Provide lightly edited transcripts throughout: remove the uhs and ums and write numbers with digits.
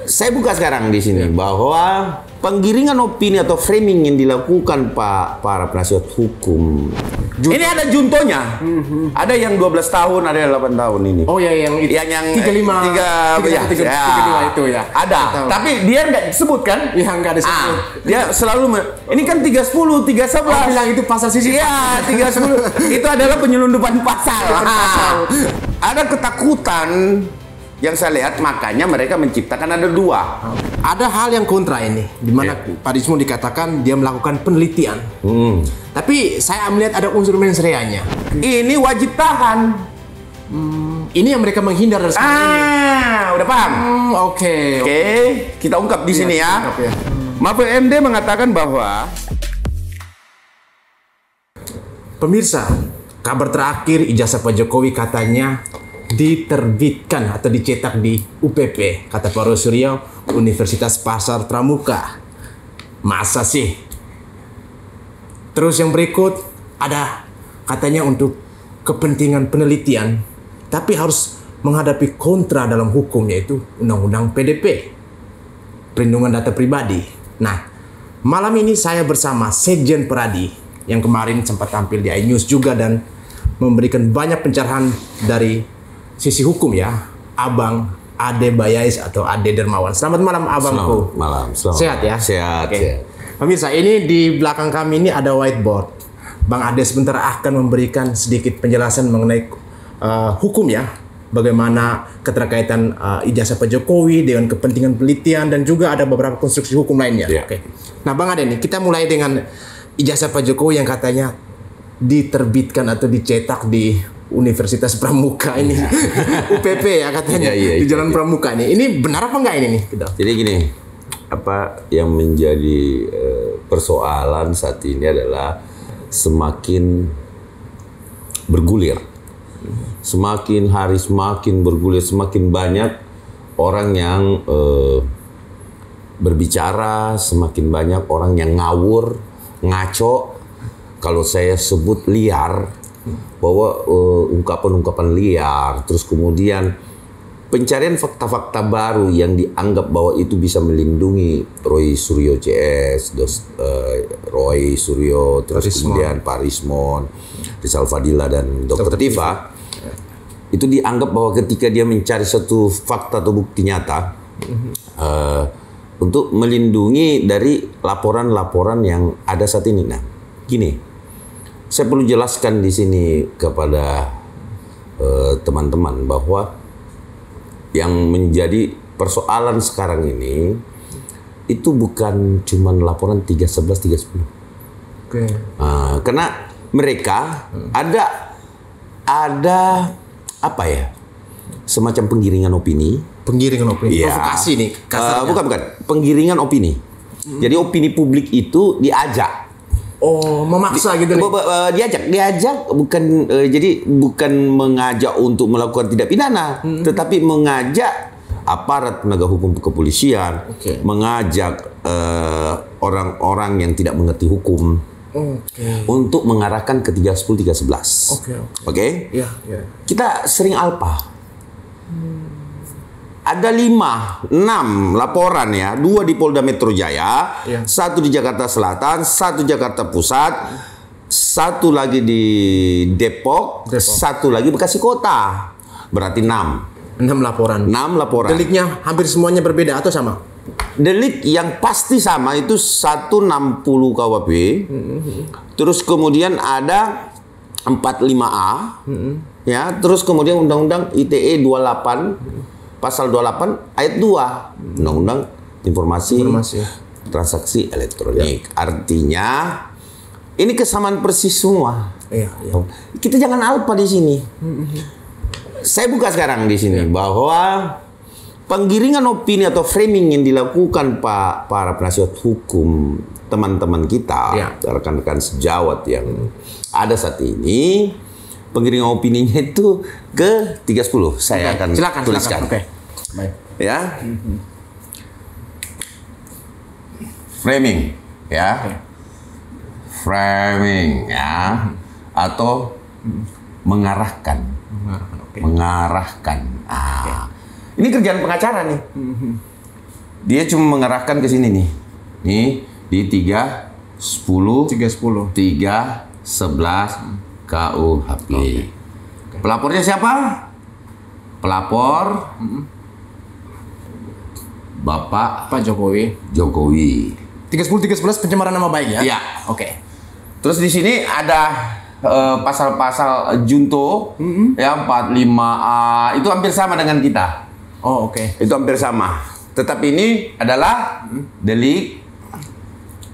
Saya buka sekarang di sini bahwa penggiringan opini atau framing yang dilakukan para penasihat hukum. Ini ada juntonya. Ada yang 12 tahun, ada yang 8 tahun ini. Oh ya, yang 35 itu ya. Ada. Tapi dia nggak disebut kan? Ya, nggak disebut. Dia selalu ini kan 310, 311. Bilang itu pasal sisi. Iya, 310. Itu adalah penyelundupan pasal. Ada ketakutan yang saya lihat, makanya mereka menciptakan ada dua. Ada hal yang kontra ini, di mana Pak Rismo dikatakan dia melakukan penelitian. Tapi saya melihat ada unsur mensreanya. Ini wajib tahan. Ini yang mereka menghindar dari sekarang ini. Udah paham? Oke, kita ungkap di sini ya. Ya. Mahfud MD mengatakan bahwa pemirsa, kabar terakhir ijazah Pak Jokowi katanya diterbitkan atau dicetak di UPP, kata Pak Roy Suryo, Universitas Pasar Pramuka. Masa sih? Terus yang berikut ada katanya untuk kepentingan penelitian, tapi harus menghadapi kontra dalam hukum, yaitu Undang-Undang PDP, Perlindungan Data Pribadi. Nah, malam ini saya bersama Sekjen Peradi yang kemarin sempat tampil di iNews juga dan memberikan banyak pencerahan dari sisi hukum ya, Abang Ade Bayais atau Ade Dermawan. Selamat malam abangku. Selamat malam. Sehat ya? Sehat. Sehat. Pemirsa, ini di belakang kami ini ada whiteboard. Bang Ade sebentar akan memberikan sedikit penjelasan mengenai hukum ya, bagaimana keterkaitan ijazah Pak Jokowi dengan kepentingan penelitian dan juga ada beberapa konstruksi hukum lainnya. Oke. Nah, Bang Ade nih, kita mulai dengan ijazah Pak Jokowi yang katanya diterbitkan atau dicetak di Universitas Pramuka ini, UPP ya katanya, di Jalan Pramuka ini. Ini benar apa enggak ini nih? Jadi gini, apa yang menjadi persoalan saat ini adalah semakin bergulir, semakin hari semakin bergulir, semakin banyak orang yang berbicara, semakin banyak orang yang ngawur, ngaco, kalau saya sebut liar. Bahwa ungkapan-ungkapan liar, terus kemudian pencarian fakta-fakta baru yang dianggap bahwa itu bisa melindungi Roy Suryo CS, Roy Suryo, terus kemudian Pak Rismon, Rizal Fadila dan Dr. Tifa, itu dianggap bahwa ketika dia mencari satu fakta atau bukti nyata untuk melindungi dari laporan-laporan yang ada saat ini. Nah, gini. Saya perlu jelaskan di sini kepada teman-teman bahwa yang menjadi persoalan sekarang ini itu bukan cuma laporan 311, 310. Karena mereka ada apa ya? Semacam penggiringan opini. Penggiringan opini. Provokasi nih. Bukan. Penggiringan opini. Jadi opini publik itu diajak. Oh, memaksa gitu nih. Diajak bukan jadi bukan mengajak untuk melakukan tindak pidana, tetapi mengajak aparat penegak hukum kepolisian, mengajak orang-orang yang tidak mengerti hukum untuk mengarahkan ke 310, 311. Oke? Kita sering alpa. Ada 5, 6 laporan ya, 2 di Polda Metro Jaya, 1 di Jakarta Selatan, 1 Jakarta Pusat, 1 lagi di Depok, 1 lagi Bekasi Kota. Berarti 6. 6 laporan. 6 laporan. Deliknya hampir semuanya berbeda atau sama? Delik yang pasti sama itu 160 KUHP. Terus kemudian ada 45A. Ya, terus kemudian Undang-Undang ITE 28. Pasal 28 ayat 2 Undang-Undang Informasi Transaksi Elektronik. Artinya ini kesamaan persis semua. Kita jangan alpa di sini. Saya buka sekarang di sini bahwa penggiringan opini atau framing yang dilakukan para penasihat hukum, teman-teman kita, rekan-rekan sejawat yang ada saat ini, penggiringan opininya itu ke 310. Saya akan tuliskan. Baik. Ya. Framing, ya. Framing, ya. Atau mengarahkan. Mengarahkan. Ini kerjaan pengacara nih. Dia cuma mengarahkan ke sini nih. Nih di 310 310. 311 KUHP. Pelapornya siapa? Pelapor Bapak Pak Jokowi. Jokowi. 310 pencemaran nama baik ya? Iya. Oke. Terus di sini ada pasal-pasal junto ya 45A itu hampir sama dengan kita. Oh, oke. Itu hampir sama. Tetapi ini adalah delik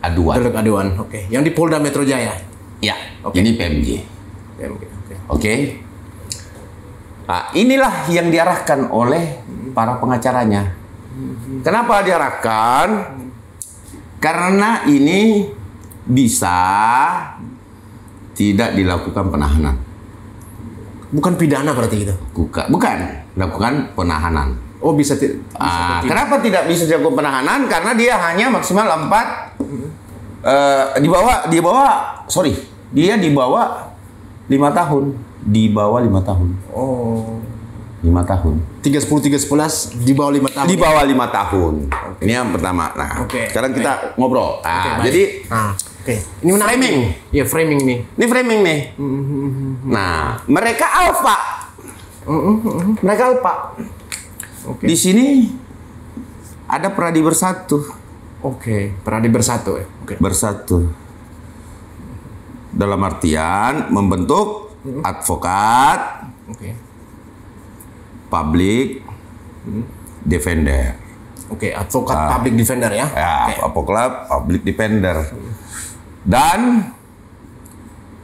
aduan. Delik aduan. Oke. Yang di Polda Metro Jaya. Ya, Oke. ini PMJ. Oke. Oke. Nah, inilah yang diarahkan oleh para pengacaranya. Kenapa diarahkan? Karena ini bisa tidak dilakukan penahanan. Bukan pidana berarti gitu? Bukan, lakukan penahanan. Oh, bisa Kenapa tidak bisa dilakukan penahanan? Karena dia hanya maksimal 4 dia di bawah 5 tahun. Di bawah 5 tahun. Oh. 5 tahun. 311 di bawah 5 tahun. Di bawah 5 tahun. Ini yang pertama. Nah, sekarang kita ngobrol. Jadi ini menarik. framing. Iya, framing nih. Ini framing nih. Nah, mereka alfa. Mereka alfa. Oke. Di sini ada Pradi Bersatu. Oke, Pradi Bersatu ya. Oke. Bersatu. Dalam artian membentuk advokat, public defender. Oke, advokat public defender ya. Ya, advokat public defender. Dan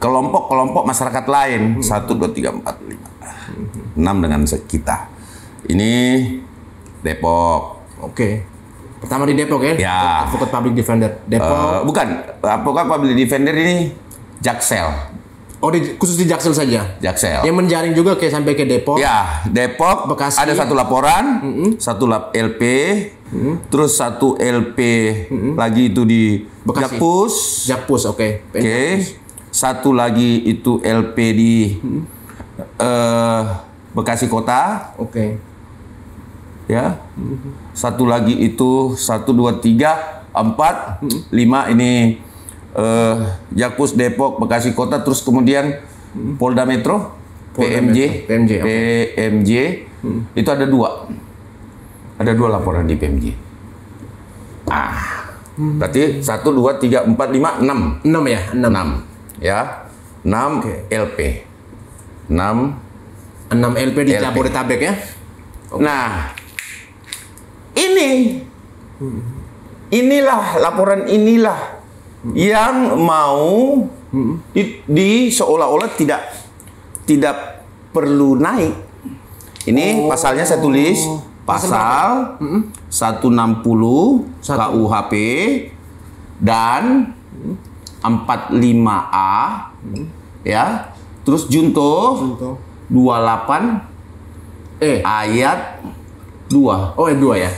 kelompok-kelompok masyarakat lain 1 2 3 4 5. 6 dengan kita. Ini Depok. Oke. Pertama di Depok ya? Ya. Advokat public defender Depok. Bukan, advokat public defender ini Jaksel. Oh, khusus di Jaksel saja. Jaksel. Yang menjaring juga kayak sampai ke Depok. Ya, Depok. Bekasi. Ada 1 laporan, 1 LP, terus 1 LP lagi itu di Bekasi. Jakpus, oke. Oke. 1 lagi itu LP di Bekasi Kota. Oke. Ya. 1 lagi itu 1 2 3 4 5 ini Jakpus Depok, Bekasi Kota, terus kemudian Polda Metro, PMJ, PMJ, itu ada 2 laporan di PMJ. Berarti 1 2 3 4 5 6 ya, 6 ya, 6 LP, 6 LP di Jabodetabek ya. Nah, inilah laporan inilah yang mau di seolah-olah tidak perlu naik. Ini pasalnya saya tulis pasal 160 KUHP dan 45A ya. Terus junto 28 ayat 2. Oh, ayat 2 ya.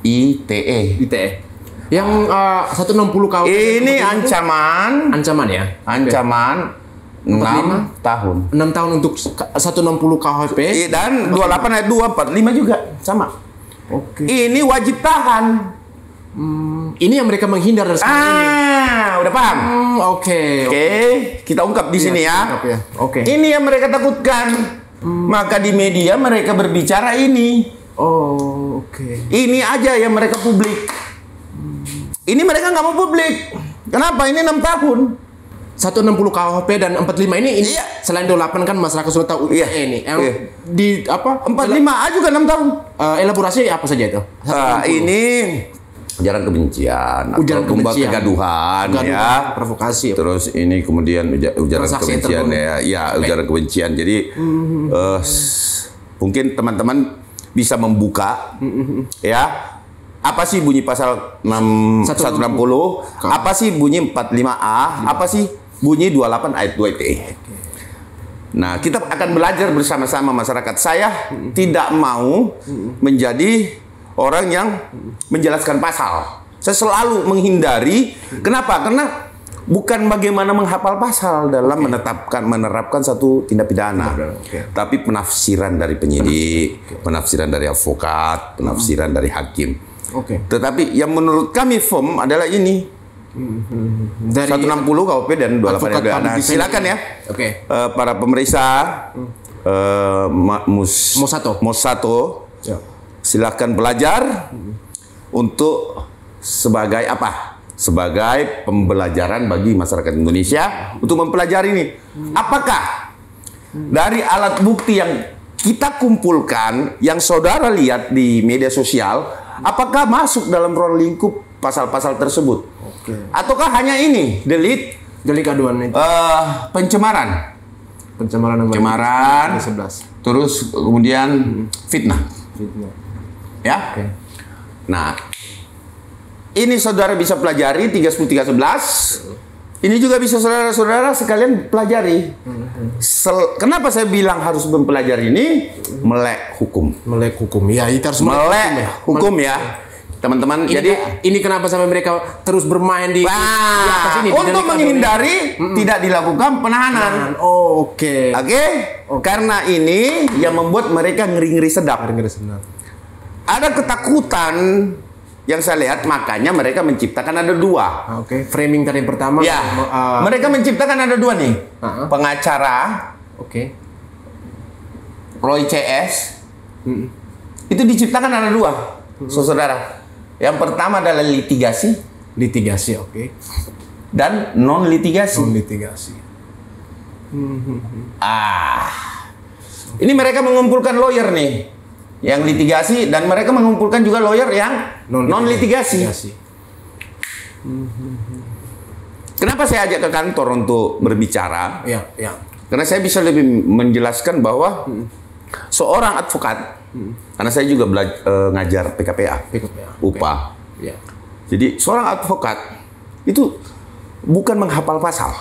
ITE. Yang 160 KUHP ini ancaman ya. Ancaman 6 tahun. 6 tahun untuk 160 KUHP Dan 28 ayat 2 45 juga sama. Oke. Ini wajib tahan. Ini yang mereka menghindar dari sekarang ini. Udah paham? Oke. Kita ungkap di sini ya. Oke. Ini yang mereka takutkan. Maka di media mereka berbicara ini. Oh, oke. Ini aja yang mereka publik. Ini mereka nggak mau publik. Kenapa? Ini 6 tahun. 160 KUHP dan 45 ini Iya. Selain 28 kan masyarakat sudah tahu ini. Yang di apa? 45A juga 6 tahun. Elaborasi apa saja itu? Ini ujaran kebencian, kegaduhan, ya, provokasi. Terus ini kemudian ujaran kebencian ujaran kebencian. Jadi mungkin teman-teman bisa membuka ya. Apa sih bunyi pasal 160? Apa sih bunyi 45A? Apa sih bunyi 28 ayat 2 ITE? Nah, kita akan belajar bersama-sama masyarakat. Saya tidak mau menjadi orang yang menjelaskan pasal. Saya selalu menghindari. Kenapa? Karena bukan bagaimana menghafal pasal dalam menerapkan satu tindak pidana, tapi penafsiran dari penyidik, penafsiran dari advokat, penafsiran dari hakim. Oke. Tetapi yang menurut kami firm adalah ini. Dari 160 KUHP dan 28 Advokat LBA. Nah, Public Defender. silakan ya. Oke. Para pemeriksa Mosato. Ya. Silakan belajar untuk sebagai apa? Sebagai pembelajaran bagi masyarakat Indonesia untuk mempelajari ini. Apakah dari alat bukti yang kita kumpulkan, yang saudara lihat di media sosial, apakah masuk dalam ruang lingkup pasal-pasal tersebut? Oke. Ataukah hanya ini, delik aduan itu. pencemaran, Pencemaran 11. terus kemudian fitnah, ya. Oke. Nah, ini saudara bisa pelajari 30311. Ini juga bisa saudara-saudara sekalian pelajari. Kenapa saya bilang harus mempelajari ini? Melek hukum. Melek hukum. Ya, itu harus Melek hukum ya. Teman-teman, jadi ini kenapa sampai mereka terus bermain di atas ini? untuk menghindari tidak dilakukan penahanan. Oh, oke. Oke? Karena ini yang membuat mereka ngeri-ngeri sedap. Ada ketakutan yang saya lihat, makanya mereka menciptakan ada dua. Oke. Framing tadi yang pertama. Ya, mereka menciptakan ada dua nih. Pengacara, Oke. Roy CS, itu diciptakan ada dua, saudara. Yang pertama adalah litigasi Oke. dan non litigasi. Litigasi. Ini mereka mengumpulkan lawyer nih, yang litigasi, dan mereka mengumpulkan juga lawyer yang non litigasi. Kenapa saya ajak ke kantor untuk berbicara? Ya. Karena saya bisa lebih menjelaskan bahwa seorang advokat, karena saya juga ngajar PKPA, UPA. Ya. Jadi seorang advokat itu bukan menghafal pasal,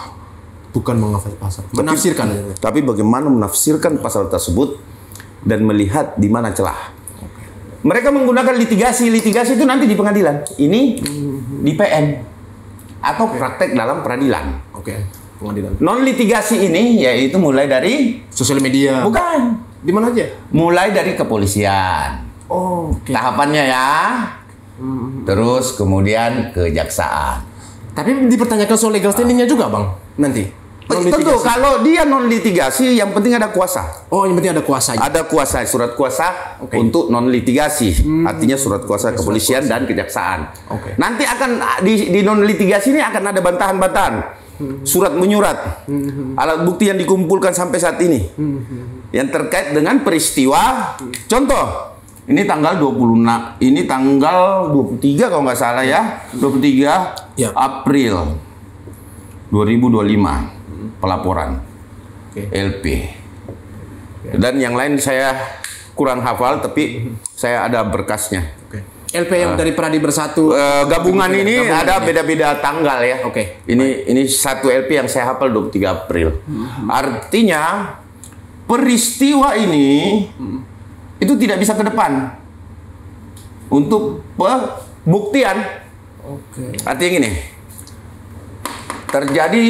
Menafsirkan. tapi bagaimana menafsirkan pasal tersebut dan melihat di mana celah. Mereka menggunakan litigasi itu nanti di pengadilan, ini di PN atau praktek dalam peradilan. Oke. Pengadilan. Non litigasi ini yaitu mulai dari Sosial media. bukan, Di mana aja? mulai dari kepolisian. Oh, oke. Tahapannya ya. Terus kemudian kejaksaan. Tapi dipertanyakan soal legal standing-nya juga, Bang. Nanti. Tentu kalau dia non litigasi yang penting ada kuasa. Oh, yang penting ada kuasanya. Ada kuasa, surat kuasa untuk non litigasi. Artinya surat kuasa kepolisian dan kejaksaan. Oke. Nanti akan di non litigasi ini akan ada bantahan-bantahan. Surat menyurat. Alat bukti yang dikumpulkan sampai saat ini. Yang terkait dengan peristiwa. Contoh, ini tanggal 26, ini tanggal 23 kalau nggak salah ya. 23 Ya. April 2025. Pelaporan LP. Dan yang lain saya kurang hafal, tapi saya ada berkasnya. LP yang dari Pradi Bersatu. Gabungan ini ada beda-beda tanggal ya. Oke. Ini satu LP yang saya hafal 23 April. Artinya peristiwa ini itu tidak bisa ke depan untuk pembuktian. Oke. Artinya gini. Terjadi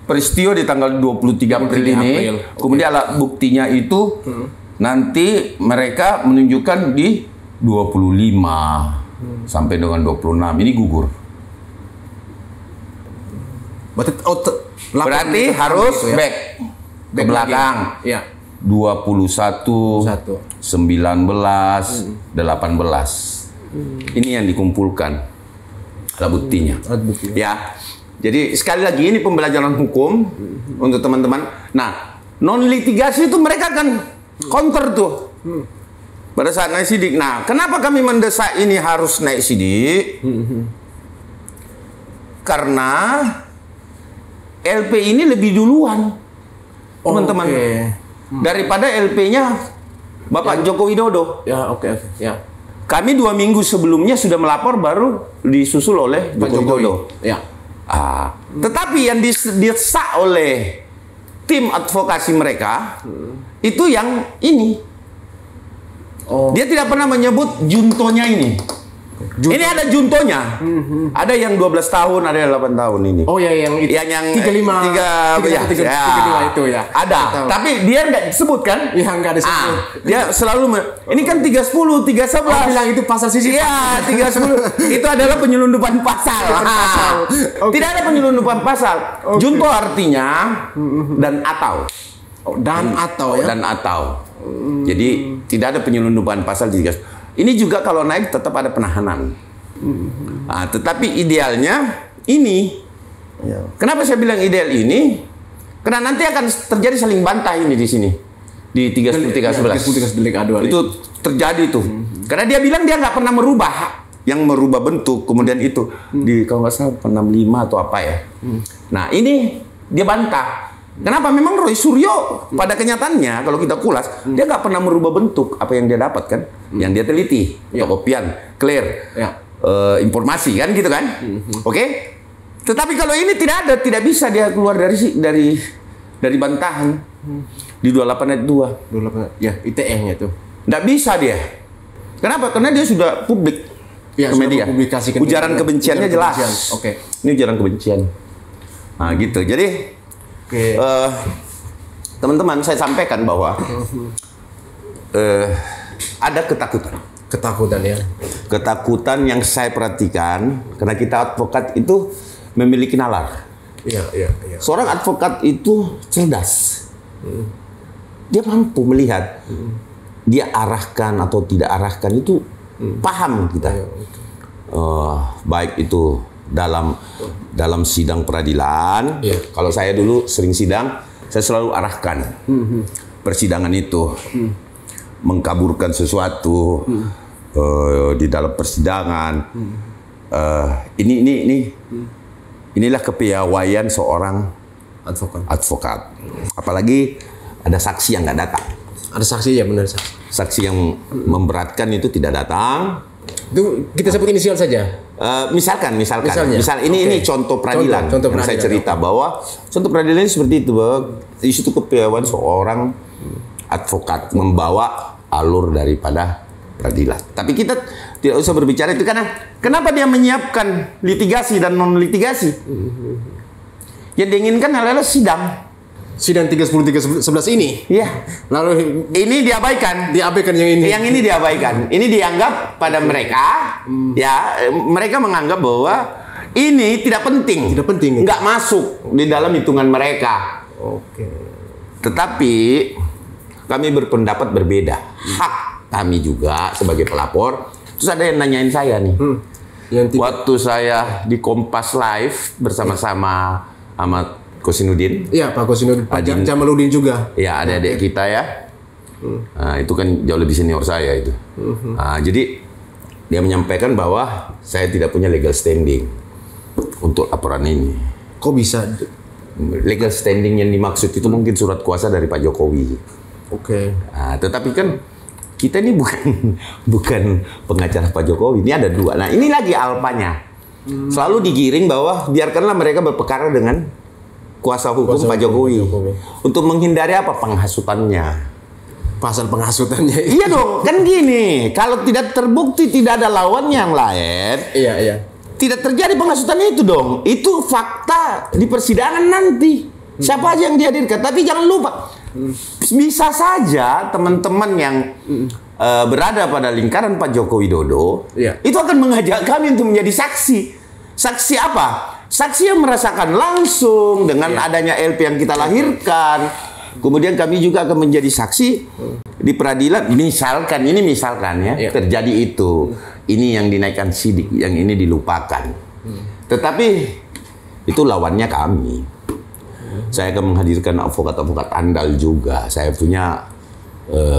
peristiwa di tanggal 23 April ini. Kemudian alat buktinya itu nanti mereka menunjukkan di 25 sampai dengan 26 ini gugur. Berarti harus gitu ya? back ke belakang. Ya. 21, 19, 18. Ini yang dikumpulkan alat buktinya. Alat bukti. Ya. Jadi sekali lagi ini pembelajaran hukum untuk teman-teman. Nah, non litigasi itu mereka akan counter tuh. Pada saat naik sidik. Nah, kenapa kami mendesak ini harus naik sidik? Karena LP ini lebih duluan, teman-teman. Daripada LP-nya Bapak Joko Widodo. Ya, oke. Ya. Kami 2 minggu sebelumnya sudah melapor, baru disusul oleh Joko Widodo. Ya. Tetapi yang didesak oleh tim advokasi mereka itu yang ini. Dia tidak pernah menyebut juntonya ini. Junto. Ini ada juntonya. Ada yang 12 tahun, ada yang 8 tahun ini. Oh ya, yang itu. Yang 35 itu ya. Ada. Tapi dia nggak disebut kan? Ya nggak disebut. Dia selalu ini kan 310, 311. Oh, bilang itu pasal sisi. Iya, 310. Itu adalah penyelundupan pasal. Okay. Tidak ada penyelundupan pasal. Okay. Junto artinya dan atau. Oh, dan atau ya. Dan atau. Jadi tidak ada penyelundupan pasal 310. Ini juga kalau naik tetap ada penahanan. Nah, tetapi idealnya ini. Kenapa saya bilang ideal ini? Karena nanti akan terjadi saling bantah ini di sini. Di 310, 311. Itu terjadi tuh. Karena dia bilang dia nggak pernah merubah. Yang merubah bentuk. Kemudian itu. Di kalau nggak salah 65 atau apa ya. Nah ini dia bantah. Kenapa? Memang Roy Suryo pada kenyataannya kalau kita kulas dia nggak pernah merubah bentuk apa yang dia dapat kan, yang dia teliti, fotokopian, clear, informasi kan gitu kan, oke? Tetapi kalau ini tidak ada, tidak bisa dia keluar dari bantahan di 28 ayat 2. Ya ITE-nya tuh. Nggak bisa dia. Kenapa? Karena dia sudah publik ke media. Ujaran kebenciannya jelas. Oke. Ini ujaran kebencian. Nah gitu. Jadi teman-teman, saya sampaikan bahwa ada ketakutan ya. Ketakutan yang saya perhatikan karena kita advokat itu memiliki nalar. Iya. Seorang advokat itu cerdas. Dia mampu melihat dia arahkan atau tidak arahkan itu paham kita. Baik itu dalam sidang peradilan. Kalau saya dulu sering sidang, saya selalu arahkan persidangan itu, mengkaburkan sesuatu di dalam persidangan. Inilah kepiawaian seorang advokat. Apalagi ada saksi yang nggak datang. Ada saksi ya, benar. Saksi yang memberatkan itu tidak datang. Itu kita sebut inisial saja. Misalkan. Ini contoh peradilan. Contoh yang saya cerita bahwa contoh peradilan ini seperti itu, bahwa di situ kepiawaian seorang advokat membawa alur daripada peradilan. Tapi kita tidak usah berbicara itu karena kenapa dia menyiapkan litigasi dan non litigasi? Yang diinginkan adalah sidang 311 ini. Iya. Lalu ini diabaikan. Diabaikan yang ini. Yang ini diabaikan. Ini dianggap pada mereka, ya mereka menganggap bahwa ini tidak penting. Tidak penting. Nggak masuk di dalam hitungan mereka. Oke. Tetapi kami berpendapat berbeda. Hak kami juga sebagai pelapor. Terus ada yang nanyain saya nih. Waktu saya di Kompas Live bersama-sama sama Kosinudin. Iya, Pak Kosinudin. Pak Jamaludin juga. Iya, adik-adik kita ya. Nah, itu kan jauh lebih senior saya itu. Nah, jadi dia menyampaikan bahwa saya tidak punya legal standing untuk laporan ini. Kok bisa? Legal standing yang dimaksud itu mungkin surat kuasa dari Pak Jokowi. Oke. Nah, tetapi kan kita ini bukan pengacara Pak Jokowi. Ini ada dua. Nah, ini lagi alpanya. Selalu digiring bahwa biarkanlah mereka berperkara dengan kuasa hukum Pak Jokowi. Untuk menghindari apa? Penghasutannya. Pasal penghasutannya. Iya dong, kan gini. Kalau tidak terbukti tidak ada lawan yang lain. Iya. Tidak terjadi penghasutan itu dong. Itu fakta di persidangan nanti. Siapa aja yang dihadirkan. Tapi jangan lupa. Bisa saja teman-teman yang berada pada lingkaran Pak Joko Widodo. Itu akan mengajak kami untuk menjadi saksi. Saksi apa? Saksi yang merasakan langsung dengan adanya LP yang kita lahirkan. Kemudian kami juga akan menjadi saksi di peradilan. Misalkan ya terjadi itu. Ini yang dinaikkan sidik, yang ini dilupakan. Tetapi itu lawannya kami. Saya akan menghadirkan advokat-advokat andal juga. Saya punya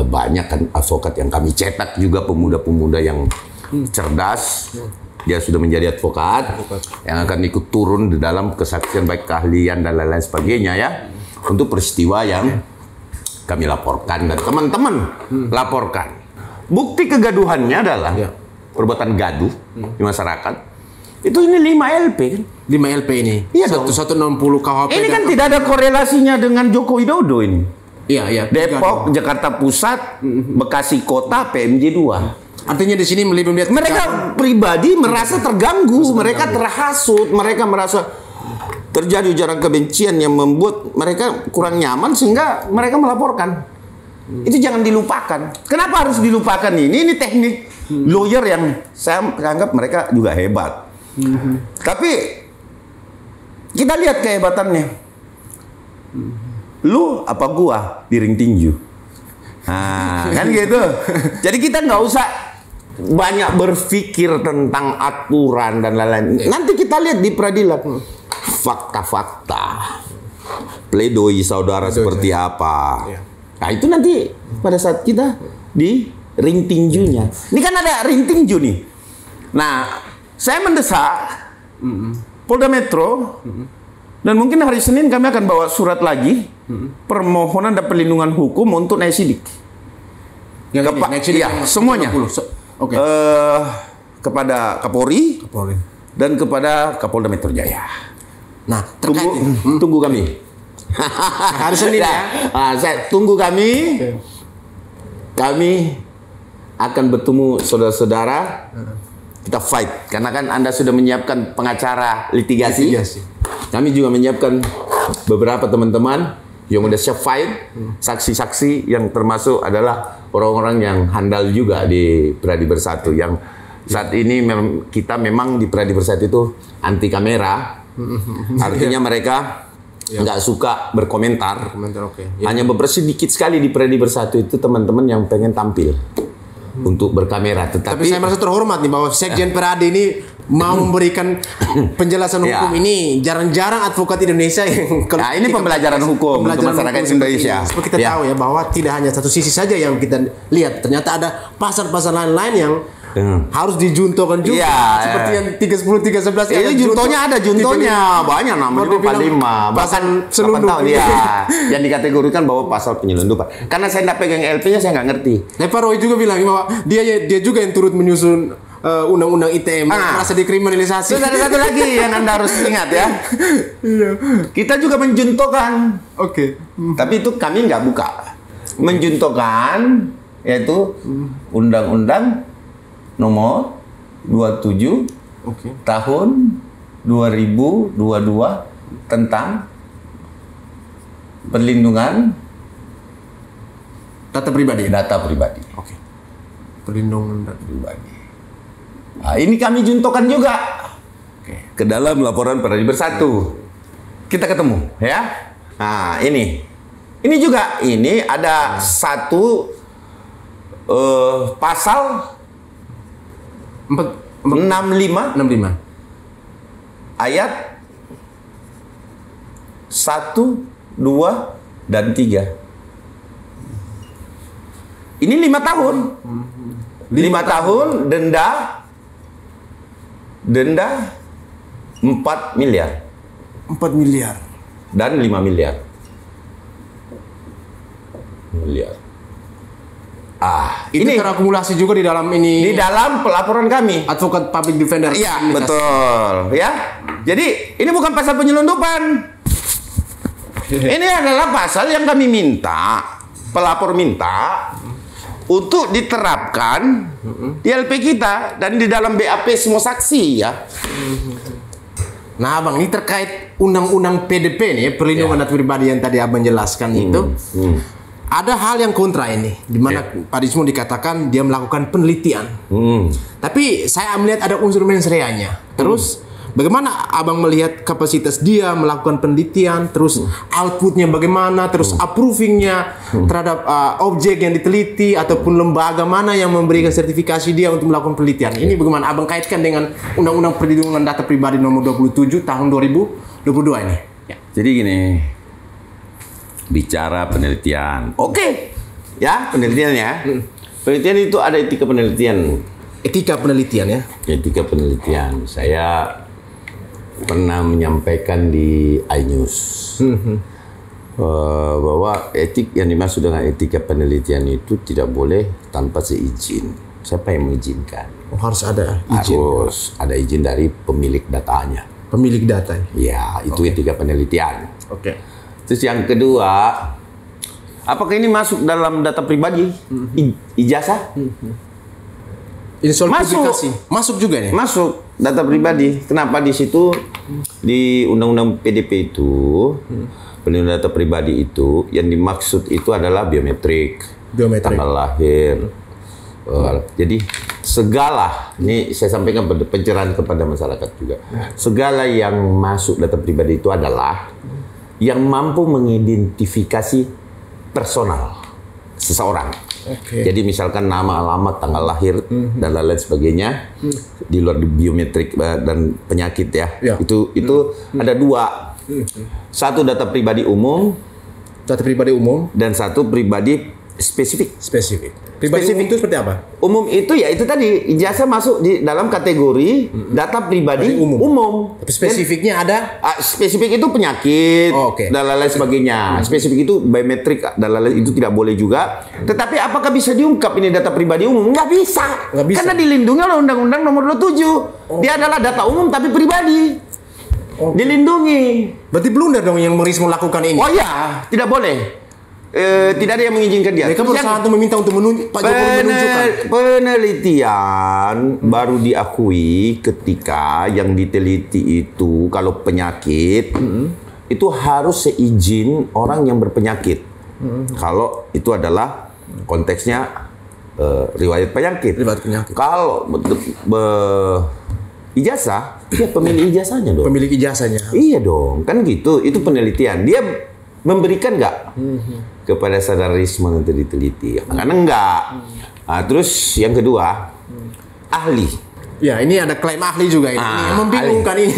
banyak kan advokat yang kami cetak juga, pemuda-pemuda yang cerdas. Dia sudah menjadi advokat yang akan ikut turun di dalam kesaksian baik keahlian dan lain-lain sebagainya ya untuk peristiwa yang kami laporkan dan teman-teman laporkan. Bukti kegaduhannya adalah perbuatan gaduh di masyarakat. Itu ini 5 LP kan? 5 LP ini. Iya dong. 160 KUHP. Ini kan tidak ada korelasinya dengan Joko Widodo ini. Iya. Depok, Jakarta Pusat, Bekasi Kota, PMJ 2. Artinya di sini melihat mereka pribadi merasa terganggu, mereka terhasut, mereka merasa terjadi ujaran kebencian yang membuat mereka kurang nyaman sehingga mereka melaporkan. Itu jangan dilupakan. Kenapa harus dilupakan ini? Ini teknik lawyer yang saya anggap mereka juga hebat. Tapi kita lihat kehebatannya. Lu apa gua di ring tinju? Nah, kan gitu. Jadi kita nggak usah banyak berpikir tentang aturan dan lain-lain. Nanti kita lihat di peradilan fakta-fakta, pledoi saudara seperti apa. Nah itu nanti pada saat kita di ring tinjunya. Ini kan ada ring tinju nih. Nah, saya mendesak Polda Metro dan mungkin hari Senin kami akan bawa surat lagi permohonan dan perlindungan hukum untuk naik sidik. naik sidik ya, semuanya. Oke. Kepada Kapolri dan kepada Kapolda Metro Jaya. Nah, terkait tunggu kami. Hari Senin ya. Saya tunggu kami. Kami akan bertemu saudara-saudara. Kita fight karena kan Anda sudah menyiapkan pengacara litigasi. Kami juga menyiapkan beberapa teman-teman yang sudah siap fight, saksi-saksi yang termasuk adalah orang-orang yang handal juga di Pradi Bersatu yang saat ini kita memang di Pradi Bersatu itu anti kamera. Artinya mereka nggak suka berkomentar. Hanya beberapa sedikit sekali di Pradi Bersatu itu teman-teman yang pengen tampil untuk berkamera. Tapi saya merasa terhormat nih bahwa Sekjen Pradi ini mau memberikan penjelasan hukum ini. Jarang-jarang advokat Indonesia yang nah, ini pembelajaran hukum untuk masyarakat Indonesia. Seperti kita tahu ya bahwa tidak hanya satu sisi saja yang kita lihat. Ternyata ada pasal-pasal lain-lain yang harus dijuntokan juga. Seperti yang 310 311 ini juntonya ada juntonya banyak namanya 45 pasal selundup yang dikategorikan bahwa pasal penyelundupan. Karena saya tidak pegang LP-nya saya nggak ngerti. Nah, Pak Roy juga bilang bahwa dia juga yang turut menyusun undang-undang ITE merasa dikriminalisasi. Terus ada satu lagi yang Anda harus ingat ya. Kita juga menjuntokan. Tapi itu kami nggak buka. Menjuntokan yaitu undang-undang nomor 27 tahun 2022 tentang perlindungan data pribadi. Perlindungan data pribadi. Nah, ini kami juntokan juga ke dalam laporan Pradi Bersatu. Kita ketemu ya. Nah, ini juga ada satu pasal 65 ayat 1, 2, dan 3. Ini 5 tahun. 5 tahun denda 4 miliar. 4 miliar. Dan 5 miliar. Ini terakumulasi juga di dalam ini. Di dalam pelaporan kami. Advokat public defender. Iya, betul. Ya. Jadi, ini bukan pasal penyelundupan. Ini adalah pasal yang kami minta, pelapor minta untuk diterapkan di LP kita dan di dalam BAP semua saksi ya. Nah, Abang, ini terkait undang-undang PDP nih, perlindungan data pribadi yang tadi Abang jelaskan itu. Ada hal yang kontra ini, di mana Pak Dismo dikatakan dia melakukan penelitian. Tapi saya melihat ada unsur mens reanya. Terus bagaimana Abang melihat kapasitas dia melakukan penelitian, terus outputnya bagaimana, terus approvingnya terhadap objek yang diteliti ataupun lembaga mana yang memberikan sertifikasi dia untuk melakukan penelitian. Ini bagaimana Abang kaitkan dengan Undang-Undang Perlindungan Data Pribadi nomor 27 tahun 2022 ini? Jadi gini, bicara penelitian. Ya, penelitian ya. Penelitian itu ada etika penelitian. Etika penelitian ya? Etika penelitian. Saya pernah menyampaikan di iNews bahwa etik yang dimaksud dengan etika penelitian itu tidak boleh tanpa seizin. Siapa yang mengizinkan? Harus ada izin. Harus ada izin dari pemilik datanya. Pemilik data. Ya, itu etika penelitian. Terus yang kedua, apakah ini masuk dalam data pribadi? Ijazah? Ini soal Masuk. publikasi. Masuk juga nih. Masuk data pribadi. Kenapa di situ di Undang-Undang PDP itu perlindungan data pribadi itu yang dimaksud itu adalah biometrik, tanggal lahir. Jadi segala ini saya sampaikan pencerahan kepada masyarakat juga. Segala yang masuk data pribadi itu adalah yang mampu mengidentifikasi personal seseorang. Jadi misalkan nama, alamat, tanggal lahir dan lain sebagainya di luar biometrik dan penyakit ya. Itu ada dua. Satu data pribadi umum, dan satu pribadi spesifik. Pribadi umum itu seperti apa? Umum itu ya itu tadi ijazah masuk di dalam kategori data pribadi umum. Tapi spesifiknya ada? Spesifik itu penyakit dan lain sebagainya. Spesifik itu biometrik dan lain itu tidak boleh juga. Tetapi apakah bisa diungkap ini data pribadi umum? Nggak bisa. Karena dilindungi oleh Undang-Undang Nomor 27. Dia adalah data umum tapi pribadi. Dilindungi. Berarti blunder dong yang Rismo lakukan ini. Oh iya, tidak boleh. Tidak ada yang mengizinkan dia. Mereka berusaha untuk meminta untuk Pak Jokowi menunjukkan. Penelitian baru diakui ketika yang diteliti itu kalau penyakit itu harus seizin orang yang berpenyakit. Kalau itu adalah konteksnya riwayat penyakit. Kalau ijazah, ya pemilik ijazahnya dong. Pemilik ijazahnya. Iya dong, kan gitu. Itu penelitian. Dia memberikan nggak kepada saudara Risma untuk diteliti? Karena enggak. Nah, terus yang kedua, ahli. Ya, ini ada klaim ahli juga ini. Ini yang membingungkan ini.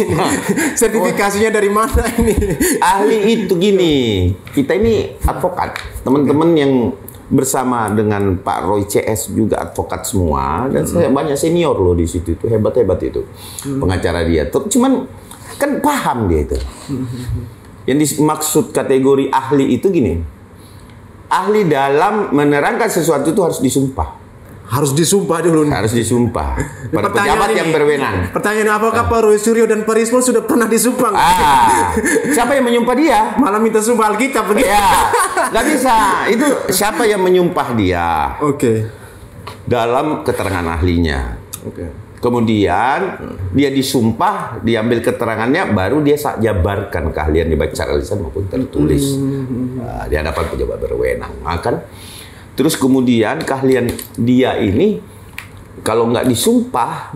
Sertifikasinya dari mana ini? Ahli itu gini, kita ini advokat. Teman-teman yang bersama dengan Pak Roy CS juga advokat semua, dan saya banyak senior loh di situ, itu hebat-hebat itu pengacara dia. Cuman kan paham dia itu. Yang dimaksud kategori ahli itu gini, ahli dalam menerangkan sesuatu itu harus disumpah. Harus disumpah dulu. Harus disumpah pada pejabat yang berwenang. Pertanyaan, apakah Pak Roy Suryo dan Pak Rismo sudah pernah disumpah? Siapa yang menyumpah dia? Malah minta sumpah Alkitab begitu. Ya, nggak bisa. Itu siapa yang menyumpah dia? Dalam keterangan ahlinya. Kemudian dia disumpah, diambil keterangannya, baru dia jabarkan keahlian dibaca secara lisan maupun tertulis di hadapan pejabat berwenang. Kan? Terus kemudian keahlian dia ini kalau nggak disumpah,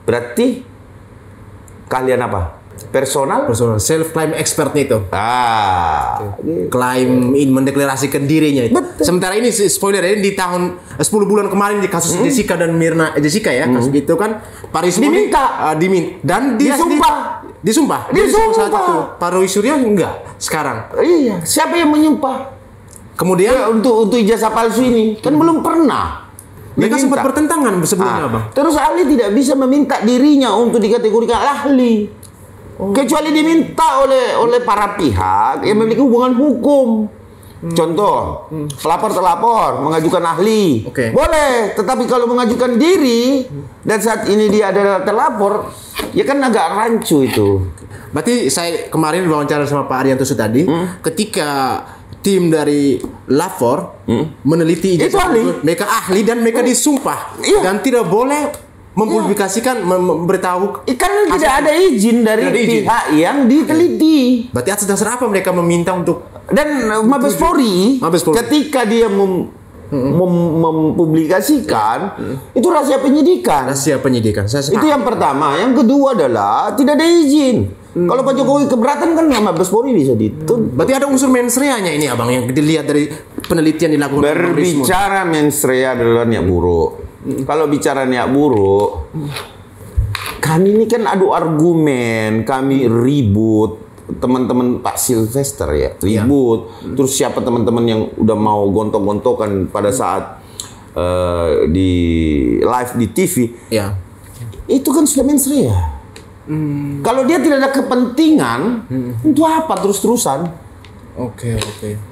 berarti keahlian apa? Personal self claim expertnya itu. Gitu. Klaim mendeklarasikan dirinya itu. Sementara ini spoiler ini di tahun 10 bulan kemarin di kasus Jessica dan Mirna ya, kasus itu kan Pak Rismo diminta dan dia disumpah. Pak Roy Suryo enggak sekarang. Iya, siapa yang menyumpah? Kemudian untuk ijazah palsu ini kan belum pernah. Mereka sempat bertentangan sebelumnya, Bang. Terus ahli tidak bisa meminta dirinya untuk dikategorikan ahli. Kecuali diminta oleh para pihak yang memiliki hubungan hukum. Contoh, pelapor terlapor mengajukan ahli. Boleh, tetapi kalau mengajukan diri dan saat ini dia adalah terlapor, ya kan agak rancu itu. Berarti saya kemarin wawancara sama Pak Arianto tadi, ketika tim dari lapor meneliti ijazah itu, mereka ahli dan mereka disumpah dan tidak boleh mempublikasikan, memberitahu. Karena tidak ada izin dari pihak yang diteliti. Berarti atas dasar apa mereka meminta untuk? Dan Mabes Polri ketika dia mempublikasikan itu rahasia penyidikan. Itu yang pertama. Yang kedua adalah tidak ada izin. Kalau Pak Jokowi keberatan kan Mabes Polri bisa dituntut. Berarti ada unsur mensreanya ini, Abang, yang dilihat dari penelitian dilakukan. Berbicara mensrea adalah niat buruk. Kalau bicara niat buruk, kami ini kan adu argumen, kami ribut. Teman-teman Pak Sylvester ya ribut. Terus siapa teman-teman yang udah mau gontok-gontokan pada saat di live di TV? Itu kan sudah mensrea. Kalau dia tidak ada kepentingan, itu apa terus-terusan?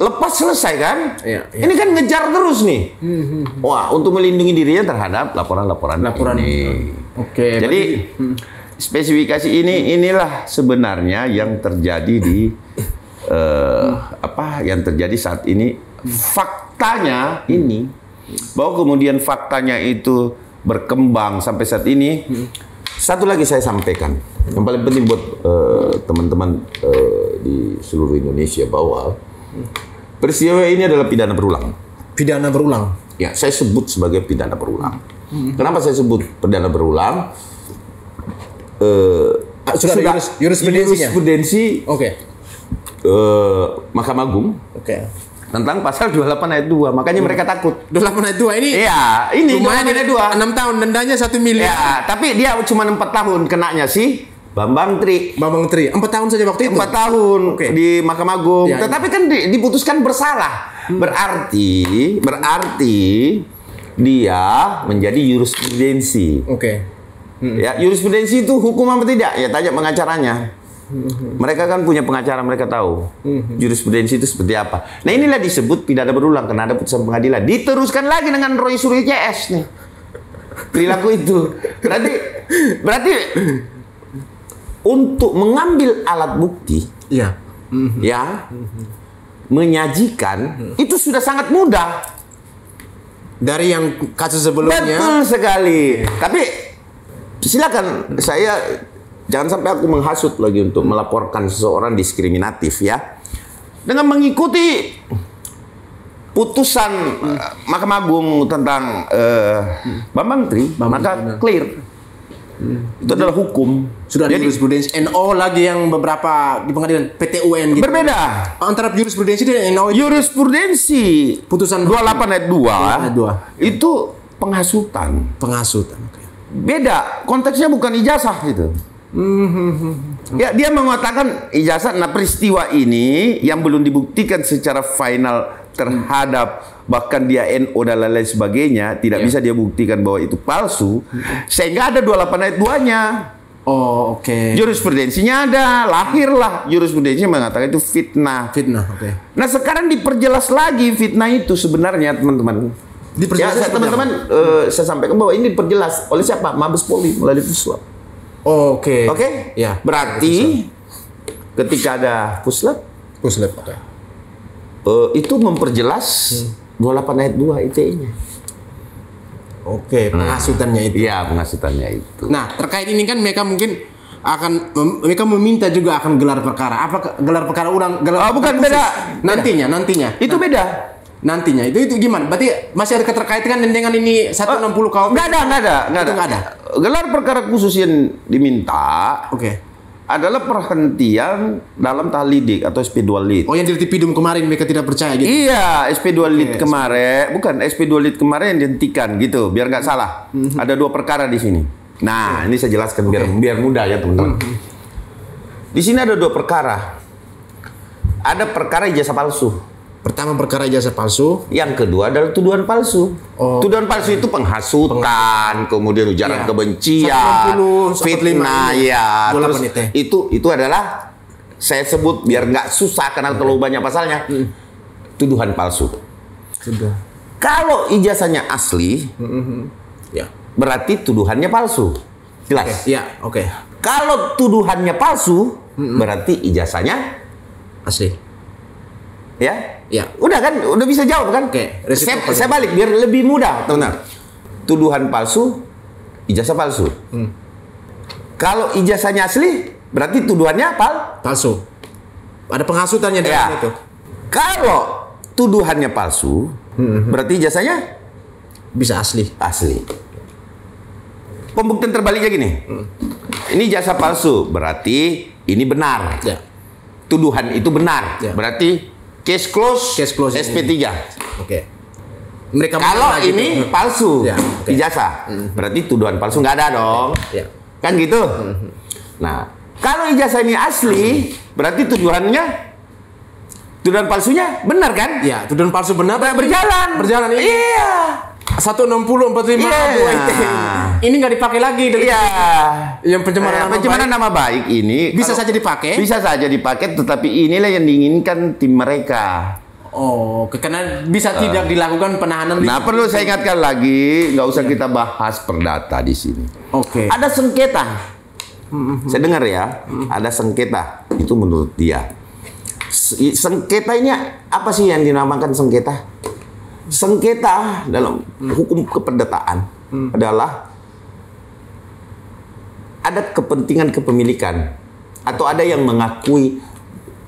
Lepas selesai kan? Ini kan ngejar terus nih. Wah, untuk melindungi dirinya terhadap laporan-laporan ini. Jadi spesifikasi inilah sebenarnya yang terjadi di yang terjadi saat ini. Faktanya ini bahwa kemudian faktanya itu berkembang sampai saat ini. Satu lagi saya sampaikan, yang paling penting buat teman-teman di seluruh Indonesia bahwa peristiwa ini adalah pidana berulang. Pidana berulang. Ya, saya sebut sebagai pidana berulang. Kenapa saya sebut pidana berulang? Sudah jurisprudensi Oke. Mahkamah Agung. Oke. Tentang pasal 28 ayat 2. Makanya mereka takut. 28 ayat 2 ini. Iya, ini lumayan 28 ayat 2. 6 tahun dendanya 1 miliar. Ya, tapi dia cuma 4 tahun kenanya sih Bambang Tri. 4 tahun saja waktu itu. 4 tahun di Mahkamah Agung. Ya, Tetapi kan diputuskan bersalah. Berarti dia menjadi jurisprudensi. Oke. Ya, jurisprudensi itu hukum apa tidak? Ya tanya pengacaranya. Mereka kan punya pengacara, mereka tahu jurisprudensi itu seperti apa. Nah, inilah disebut pidana berulang karena ada putusan pengadilan. Diteruskan lagi dengan Roy Suryo CS nih. Perilaku itu. Berarti untuk mengambil alat bukti, ya, menyajikan itu sudah sangat mudah. Dari yang kasus sebelumnya. Betul sekali. Tapi silakan, saya jangan sampai aku menghasut lagi untuk melaporkan seseorang diskriminatif ya. Dengan mengikuti putusan Mahkamah Agung tentang Bambang Tri, maka clear. Itu adalah hukum. Sudah ada jurisprudensi NO lagi yang beberapa di pengadilan PT UN gitu. Berbeda. Antara jurisprudensi dan NO. Jurisprudensi putusan 28 ayat 2 itu penghasutan. Penghasutan. Beda, konteksnya bukan ijazah gitu. Ya, dia mengatakan ijazah. Nah, peristiwa ini yang belum dibuktikan secara final terhadap bahkan dia NO dan lain-lain sebagainya, tidak bisa dia buktikan bahwa itu palsu, sehingga ada 28 ayat 2-nya. Oh, oke. Jurisprudensinya ada, lahirlah jurisprudensi mengatakan itu fitnah. Nah, sekarang diperjelas lagi fitnah itu sebenarnya, teman-teman. Ya, teman-teman, saya sampaikan bahwa ini diperjelas oleh siapa? Mabes Polri melalui Puslap. Oke. Ya. Berarti ketika ada Puslap, itu memperjelas 28 ayat 2 ITE-nya. Oke, penghasutannya itu. Iya, penghasutannya itu. Nah, terkait ini kan mereka mungkin mereka meminta juga akan gelar perkara. Apa gelar perkara ulang? Bukan, beda. Nantinya. Itu beda. Nantinya itu gimana? Berarti masih ada keterkaitan dengan ini 160 KUHP? Nggak ada. Gelar perkara khusus yang diminta adalah perhentian dalam tahlidik atau SP2 Lit. Oh, yang di Tipidum kemarin mereka tidak percaya gitu? Iya, SP2 Lit kemarin. Bukan, SP2 Lit kemarin yang dihentikan gitu, biar nggak salah. Ada 2 perkara di sini. Nah, ini saya jelaskan biar mudah ya, teman-teman. Di sini ada 2 perkara. Ada perkara ijazah palsu. Pertama perkara ijazah palsu. Yang kedua adalah tuduhan palsu. Tuduhan palsu itu penghasutan, kemudian ujaran kebencian, fitnah, ya. Terus itu adalah saya sebut biar nggak susah karena terlalu banyak pasalnya. Tuduhan palsu. Kalau ijazahnya asli, berarti tuduhannya palsu. Jelas? Ya, oke. Kalau tuduhannya palsu, berarti ijazahnya asli. Ya, udah kan, udah bisa jawab kan? Saya balik biar lebih mudah, teman-teman. Tuduhan palsu, ijazah palsu. Kalau ijazahnya asli, berarti tuduhannya palsu. Ada penghasutannya dalam itu. Kalau tuduhannya palsu, berarti ijazahnya bisa asli. Pembuktian terbaliknya gini. Ini ijazah palsu, berarti ini benar. Tuduhan itu benar, berarti case close SP3. Mereka kalau ini palsu ijazah, berarti tuduhan palsu nggak ada dong. Kan gitu. Nah, kalau ijazah ini asli, berarti tuduhan palsunya benar kan? Ya, tuduhan palsu benar. Berjalan ini. Iya. 16045 ini nggak dipakai lagi. Yang pencemaran nama baik ini bisa saja dipakai, tetapi inilah yang diinginkan tim mereka. Karena bisa tidak dilakukan penahanan. Nah, perlu saya ingatkan lagi, nggak usah kita bahas perdata di sini. Ada sengketa. Saya dengar ya, ada sengketa. Itu menurut dia. Sengketa ini apa sih yang dinamakan sengketa? Sengketa dalam hukum keperdataan adalah ada kepentingan kepemilikan atau ada yang mengakui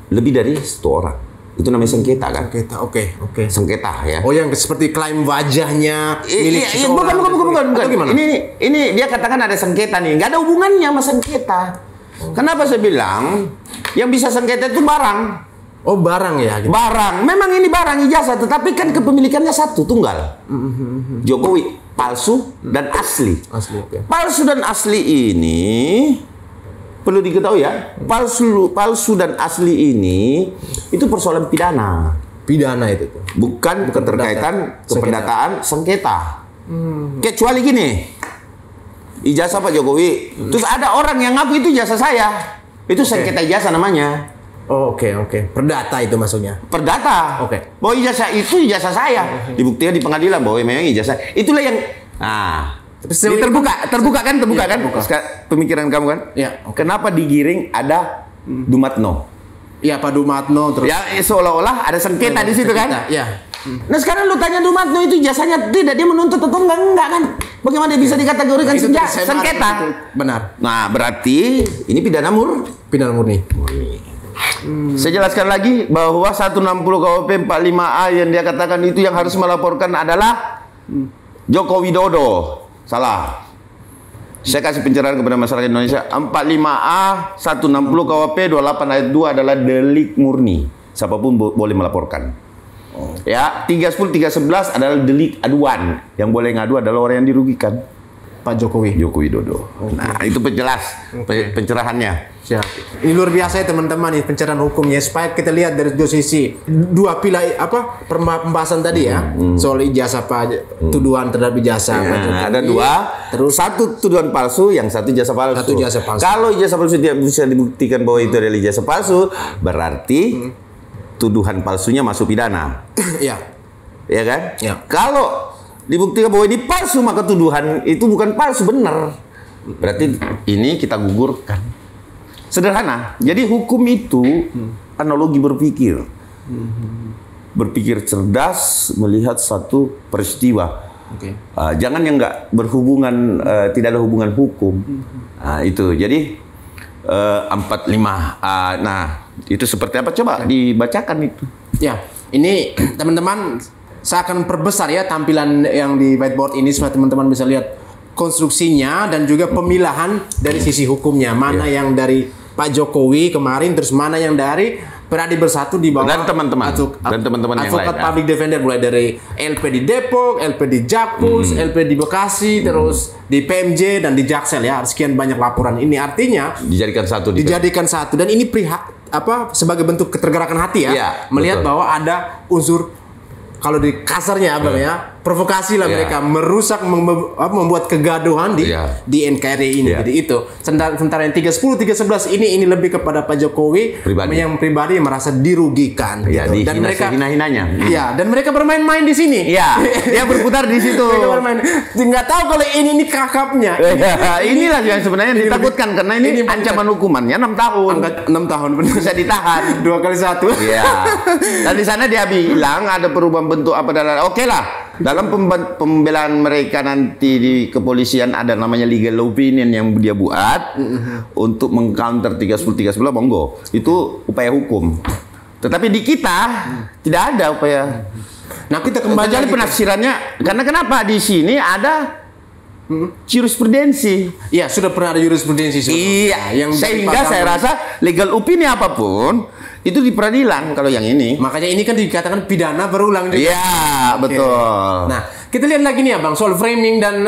lebih dari satu orang. Itu namanya sengketa kan? Sengketa, oke. Sengketa ya. Oh, yang seperti klaim wajahnya milik seseorang. Bukan. Ini dia katakan ada sengketa nih. Nggak ada hubungannya sama sengketa. Kenapa saya bilang yang bisa sengketa itu barang? Oh, barang ya? Gitu. Barang. Memang ini barang ijazah, tetapi kan kepemilikannya satu, tunggal. Jokowi palsu dan asli. Oke. Palsu dan asli ini perlu diketahui ya, palsu dan asli ini itu persoalan pidana. Pidana itu tuh. Bukan keterkaitan kependataan sengketa. Kecuali gini, ijazah Pak Jokowi, terus ada orang yang ngaku itu ijazah saya, itu sengketa ijazah namanya. Oh, oke. Perdata itu maksudnya. Perdata. Oke. Bahwa ijazah itu ijazah saya, dibuktikan di pengadilan bahwa memang ijazah. Itulah yang, ini terbuka kan? Pemikiran kamu kan? Ya. Kenapa digiring ada Dumatno? Ya, Pak Dumatno terus. Ya, seolah-olah ada sengketa di situ kan? Ya. Nah sekarang lu tanya Dumatno itu jasanya tidak, dia menuntut atau enggak kan? Bagaimana dia bisa dikategorikan sengketa? Benar. Nah berarti ini pidana murni. Saya jelaskan lagi bahwa 160 KUHP 45A yang dia katakan itu yang harus melaporkan adalah Joko Widodo. Salah. Saya kasih pencerahan kepada masyarakat Indonesia. 45A 160 KUHP 28 ayat 2 adalah delik murni. Siapapun boleh melaporkan. Ya, 310 311 adalah delik aduan. Yang boleh ngadu adalah orang yang dirugikan. Pak Jokowi. Joko Widodo. Nah, itu pencerahannya. Siap. Ini luar biasa ya teman-teman, ini pencerahan hukumnya supaya kita lihat dari dua sisi, dua pilar pembahasan tadi ya soal ijazah tuduhan terhadap ijazah. Ada dua, terus satu tuduhan palsu, yang satu ijazah palsu. Kalau ijazah palsu tidak bisa dibuktikan bahwa itu adalah ijazah palsu, berarti tuduhan palsunya masuk pidana. Iya. Ya kan? Ya. Kalau dibuktikan bahwa ini palsu, maka tuduhan itu bukan palsu, benar. Berarti ini kita gugurkan. Sederhana. Jadi hukum itu analogi berpikir. Berpikir cerdas melihat satu peristiwa. Jangan yang nggak berhubungan, tidak ada hubungan hukum. Itu. Jadi 45. Nah, itu seperti apa? Coba dibacakan itu. Ya, ini teman-teman saya akan perbesar ya tampilan yang di whiteboard ini supaya teman-teman bisa lihat konstruksinya dan juga pemilahan dari sisi hukumnya, mana yang dari Pak Jokowi kemarin, terus mana yang dari Peradi Bersatu di bawah dan teman-teman yang advokat lain, public defender, mulai dari LP di Depok, LP di Jakpus, LP di Bekasi, terus di PMJ dan di Jaksel ya. Sekian banyak laporan. Ini artinya dijadikan satu dan ini sebagai bentuk ketergerakan hati ya, melihat betul. bahwa ada unsur, kalau di kasarnya provokasi lah mereka merusak, membuat kegaduhan di NKRI ini. Jadi itu. Sementara yang 310 311 ini lebih kepada Pak Jokowi yang pribadi merasa dirugikan gitu. Dan mereka hina-hinanya. Iya, dan mereka bermain-main di sini. Iya, dia berputar di situ. Mereka bermain. Nggak tahu kalau ini kakapnya. Inilah yang sebenarnya ditakutkan karena ini ancaman hukumannya 6 tahun. 6 tahun benar. Bisa ditahan 2 kali 1. Iya. Dan di sana dia bilang ada perubahan bentuk apa dan oke lah. Dalam pembelaan mereka nanti di kepolisian ada namanya legal opinion yang dia buat untuk mengcounter 310 311, monggo. Itu upaya hukum. Tetapi di kita tidak ada upaya. Nah, kita kembali kecuali penafsirannya. Karena kenapa di sini ada jurisprudensi. Iya, sudah pernah ada jurisprudensi. Iya, sehingga saya rasa legal opinion apapun itu di peradilan kalau yang ini. Makanya ini kan dikatakan pidana berulang juga. Iya, betul. Nah, kita lihat lagi nih ya Bang, soal framing dan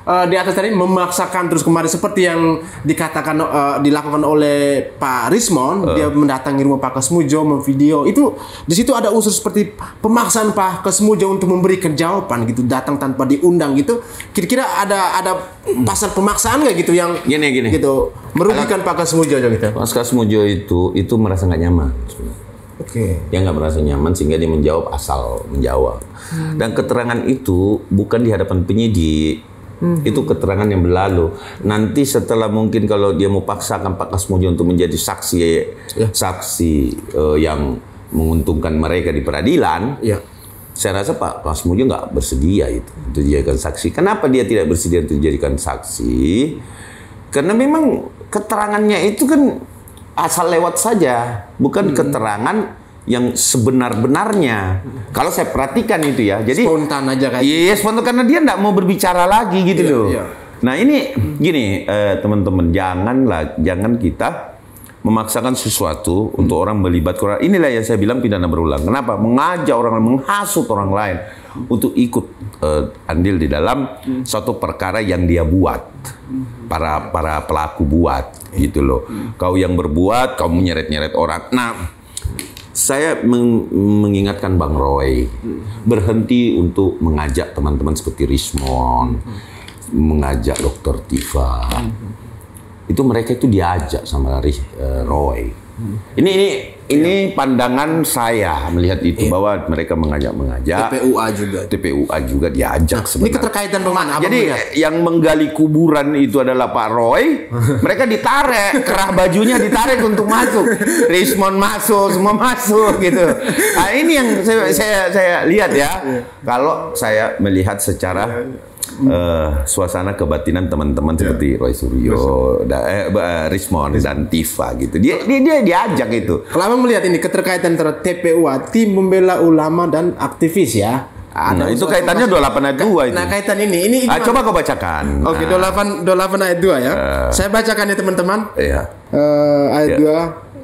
di atas tadi memaksakan terus kemarin seperti yang dikatakan dilakukan oleh Pak Rismon, dia mendatangi rumah Pak Kesmujo, memvideo. Itu di situ ada unsur seperti pemaksaan Pak Kesmujo untuk memberikan jawaban gitu, datang tanpa diundang gitu. Kira-kira ada pasal pemaksaan nggak gitu yang gini gitu merugikan Pak Kesmujo gitu. Pak Kesmujo itu merasa nggak nyaman. Dia nggak merasa nyaman sehingga dia menjawab asal menjawab. Dan keterangan itu bukan di hadapan penyidik. Itu keterangan yang berlalu. Nanti setelah mungkin kalau dia mau paksakan Pak Kesmujo untuk menjadi saksi yang menguntungkan mereka di peradilan, Saya rasa Pak Masmujo nggak bersedia itu untuk dijadikan saksi. Kenapa dia tidak bersedia untuk dijadikan saksi? Karena memang keterangannya itu kan asal lewat saja, bukan keterangan yang sebenar-benarnya. Kalau saya perhatikan itu ya, jadi spontan aja kayak. Iya, spontan karena dia nggak mau berbicara lagi gitu loh. Iya. Nah ini gini teman-teman, jangan kita memaksakan sesuatu untuk orang melibatkan orang. Inilah yang saya bilang pidana berulang. Kenapa? Mengajak orang lain, menghasut orang lain untuk ikut andil di dalam suatu perkara yang dia buat. Para pelaku buat gitu loh. Kau yang berbuat, kau menyeret-nyeret orang. Nah, saya mengingatkan Bang Roy, berhenti untuk mengajak teman-teman seperti Rismon, mengajak Dr. Tifa. Itu mereka itu diajak sama Roy. Ini pandangan saya melihat itu bahwa mereka mengajak TPUA juga diajak sebenarnya. Ini keterkaitan bagaimana? Jadi yang menggali kuburan itu adalah Pak Roy. Mereka ditarik, kerah bajunya ditarik untuk masuk. Rismon masuk, semua masuk gitu. Nah, ini yang saya lihat ya. Kalau saya melihat secara suasana kebatinan teman-teman seperti Roy Suryo, Rismon dan Tifa gitu. Dia diajak itu. Kalau Abang melihat ini keterkaitan antara TPUA, tim membela ulama dan aktivis ya. Nah, itu kaitannya 28 ayat 2 itu. Nah, kaitan ini coba kau bacakan. Oke, 28 ayat 2 ya. Saya bacakan ya teman-teman. Iya. Ayat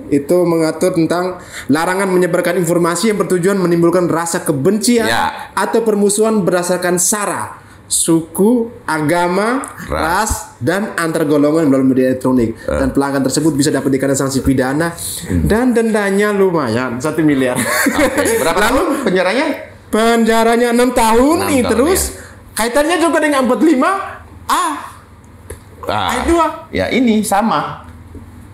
2 itu mengatur tentang larangan menyebarkan informasi yang bertujuan menimbulkan rasa kebencian atau permusuhan berdasarkan sara, suku, agama, ras, dan antar golongan melalui media elektronik. Dan pelanggan tersebut bisa dapat dikenakan sanksi pidana dan dendanya lumayan 1 miliar. Okay. Berapa lalu penjaranya? Penjaranya 6 tahun nih terus kaitannya juga dengan 45A. Ayat 2. Ya ini sama.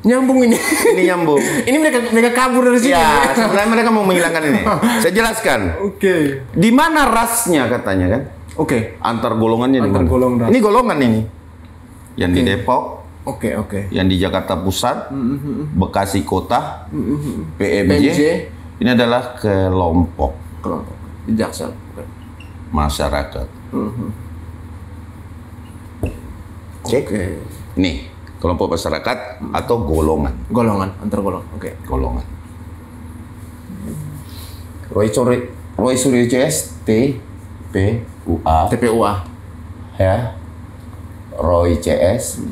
Nyambung ini. Ini nyambung. Ini mereka kabur dari sini. Ya, sebenarnya mereka mau menghilangkan ini. Saya jelaskan. Oke. Di mana rasnya katanya kan? Oke. Antar golongannya di mana? Golongan. Ini golongan ini. Yang di Depok. Oke. Yang di Jakarta Pusat. Bekasi Kota. PMJ. Ini adalah kelompok. Di Jaksel. Masyarakat. Oke. Nih, kelompok masyarakat atau golongan. Golongan, antar golongan. Oke. Golongan. Roy Suryo CS TPUA ya. Roy CS